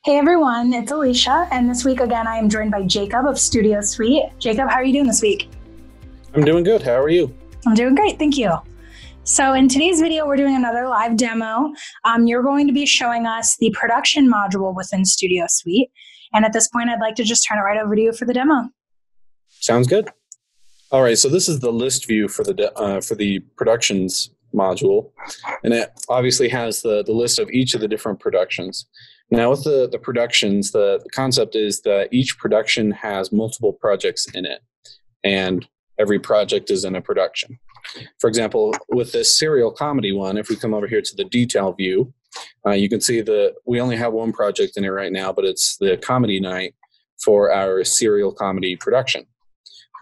Hey everyone, it's Alicia, and this week again I am joined by Jacob of Studio Suite. Jacob, how are you doing this week? I'm doing good. How are you? I'm doing great, thank you. So in today's video, we're doing another live demo. You're going to be showing us the production module within Studio Suite. And at this point, I'd like to just turn it right over to you for the demo. Sounds good. All right, so this is the list view for the productions module, and it obviously has the list of each of the different productions. Now with the productions, the concept is that each production has multiple projects in it, and every project is in a production. For example, with this serial comedy one, if we come over here to the detail view, you can see that we only have one project in it right now, but it's the comedy night for our serial comedy production.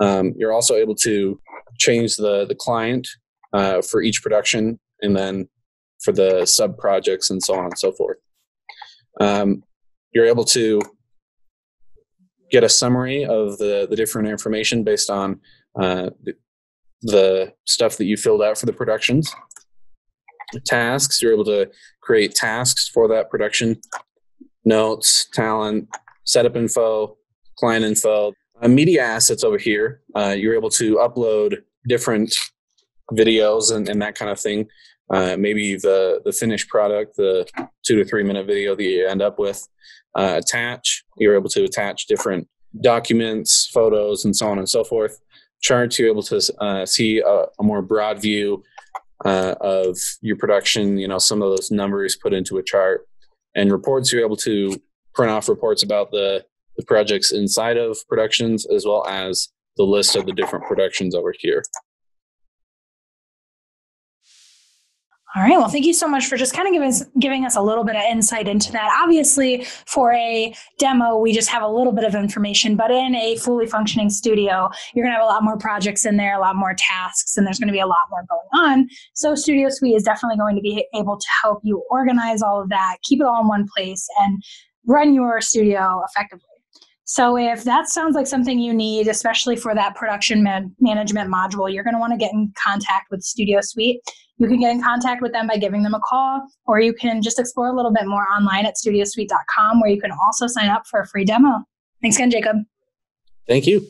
You're also able to change the client for each production, and then for the sub projects and so on and so forth. You're able to get a summary of the different information based on the stuff that you filled out for the productions. Tasks, you're able to create tasks for that production. Notes, talent, setup info, client info. Media assets over here, you're able to upload different videos and that kind of thing. Maybe the finished product, the 2 to 3 minute video that you end up with. Attach, you're able to attach different documents, photos, and so on and so forth. Charts, you're able to see a more broad view of your production, some of those numbers put into a chart. And reports, you're able to print off reports about the projects inside of productions, as well as the list of the different productions over here. All right, well, thank you so much for just kind of giving us a little bit of insight into that. Obviously, for a demo, we just have a little bit of information, but in a fully functioning studio, you're going to have a lot more projects in there, a lot more tasks, and there's going to be a lot more going on. So Studio Suite is definitely going to be able to help you organize all of that, keep it all in one place, and run your studio effectively. So if that sounds like something you need, especially for that production management module, you're going to want to get in contact with Studio Suite. You can get in contact with them by giving them a call, or you can just explore a little bit more online at studiosuite.com, where you can also sign up for a free demo. Thanks again, Jacob. Thank you.